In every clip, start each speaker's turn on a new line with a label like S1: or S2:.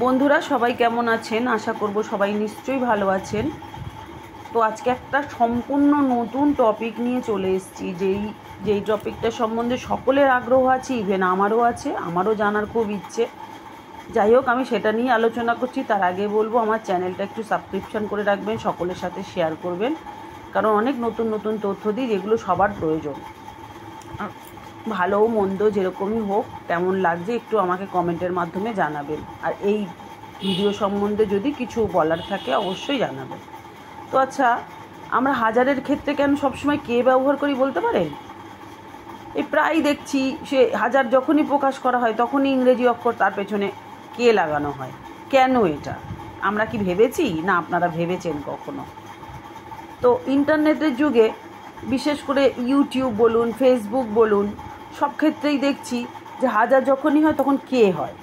S1: বন্ধুরা সবাই কেমন আছেন? আশা করব সবাই নিশ্চয়ই ভালো আছেন। তো আজকে একটা সম্পূর্ণ নতুন টপিক নিয়ে চলে এসেছি, যেই টপিকটা সম্বন্ধে সকলের আগ্রহ আছে, ইভেন আমারও আছে, আমারও জানার খুব ইচ্ছে। যাই হোক, আমি সেটা নিয়ে আলোচনা করছি। তার আগে বলবো আমার চ্যানেলটা একটু সাবস্ক্রিপশন করে রাখবেন, সকলের সাথে শেয়ার করবেন, কারণ অনেক নতুন নতুন তথ্য দিই যেগুলো সবার প্রয়োজন। ভালো মন্দ যেরকমই হোক, কেমন লাগছে একটু আমাকে কমেন্টের মাধ্যমে জানাবেন। আর এই ভিডিও সম্বন্ধে যদি কিছু বলার থাকে অবশ্যই জানাবেন। তো আচ্ছা, আমরা হাজারের ক্ষেত্রে কেন সবসময় কে ব্যবহার করি বলতে পারেন? এই প্রায় দেখছি সে হাজার যখনই প্রকাশ করা হয় তখনই ইংরেজি অক্ষর তার পেছনে কে লাগানো হয়। কেন এটা আমরা কি ভেবেছি, না আপনারা ভেবেছেন কখনো? তো ইন্টারনেটের যুগে বিশেষ করে ইউটিউব বলুন, ফেসবুক বলুন, সব ক্ষেত্রেই দেখছি যে হাজার যখনই হয় তখন কে হয়।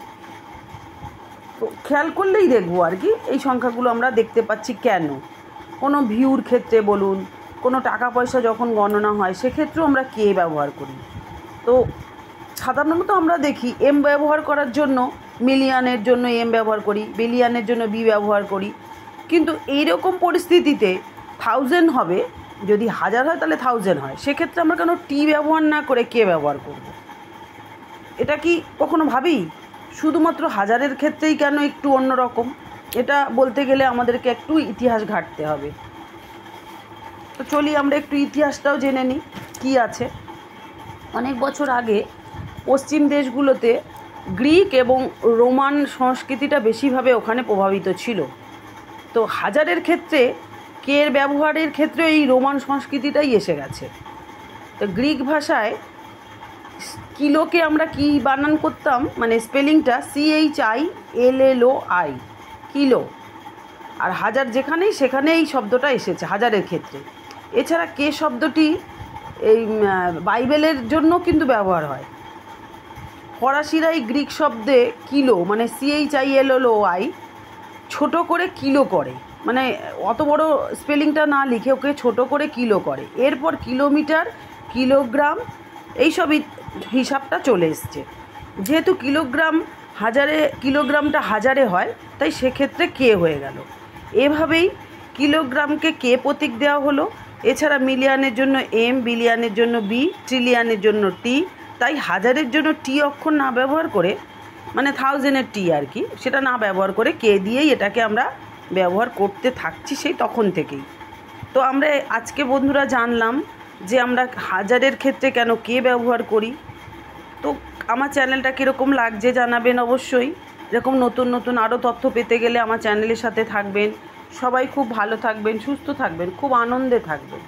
S1: তো খেয়াল করলেই দেখবো আর কি এই সংখ্যাগুলো আমরা দেখতে পাচ্ছি। কেন? কোনো ভিউর ক্ষেত্রে বলুন, কোনো টাকা পয়সা যখন গণনা হয় সেক্ষেত্রেও আমরা কে ব্যবহার করি। তো সাধারণত আমরা দেখি এম ব্যবহার করার জন্য মিলিয়নের জন্য এম ব্যবহার করি, বিলিয়নের জন্য বি ব্যবহার করি। কিন্তু এইরকম পরিস্থিতিতে থাউজেন্ড হবে, যদি হাজার হয় তাহলে থাউজেন্ড হয়, সেক্ষেত্রে আমরা কেন টি ব্যবহার না করে কে ব্যবহার করব? এটা কি কখনো ভাবি? শুধুমাত্র হাজারের ক্ষেত্রেই কেন একটু অন্যরকম? এটা বলতে গেলে আমাদেরকে একটু ইতিহাস ঘাঁটতে হবে। তো চলি আমরা একটু ইতিহাসটাও জেনে নিই কী আছে। অনেক বছর আগে পশ্চিম দেশগুলোতে গ্রিক এবং রোমান সংস্কৃতিটা বেশিভাবে ওখানে প্রভাবিত ছিল। তো হাজারের ক্ষেত্রে কের ব্যবহারের ক্ষেত্রে এই রোমান সংস্কৃতিটাই এসে গেছে। তো গ্রিক ভাষায় কিলোকে আমরা কি বানান করতাম, মানে স্পেলিংটা CHILLOI, কিলো। আর হাজার যেখানেই সেখানে এই শব্দটা এসেছে হাজারের ক্ষেত্রে। এছাড়া কে শব্দটি এই বাইবেলের জন্য কিন্তু ব্যবহার হয়। ফরাসিরা এই গ্রিক শব্দে কিলো মানে CHILLOI ছোট করে কিলো করে, মানে অত বড় স্পেলিংটা না লিখে ওকে ছোট করে কিলো করে। এরপর কিলোমিটার, কিলোগ্রাম এইসব হিসাবটা চলে এসছে। যেহেতু কিলোগ্রামটা হাজারে হয়, তাই সেক্ষেত্রে কে হয়ে গেল। এভাবেই কিলোগ্রামকে কে প্রতীক দেওয়া হলো। এছাড়া মিলিয়নের জন্য এম, বিলিয়নের জন্য বি, ট্রিলিয়নের জন্য টি। তাই হাজারের জন্য টি অক্ষর না ব্যবহার করে, মানে থাউজেন্ডের টি আর কি, সেটা না ব্যবহার করে কে দিয়েই এটাকে আমরা ব্যবহার করতে থাকছি সেই তখন থেকেই। তো আমরা আজকে বন্ধুরা জানলাম যে আমরা হাজারের ক্ষেত্রে কেন কে ব্যবহার করি। তো আমার চ্যানেলটা কীরকম লাগছে জানাবেন অবশ্যই। এরকম নতুন নতুন আরও তথ্য পেতে গেলে আমার চ্যানেলের সাথে থাকবেন। সবাই খুব ভালো থাকবেন, সুস্থ থাকবেন, খুব আনন্দে থাকবেন।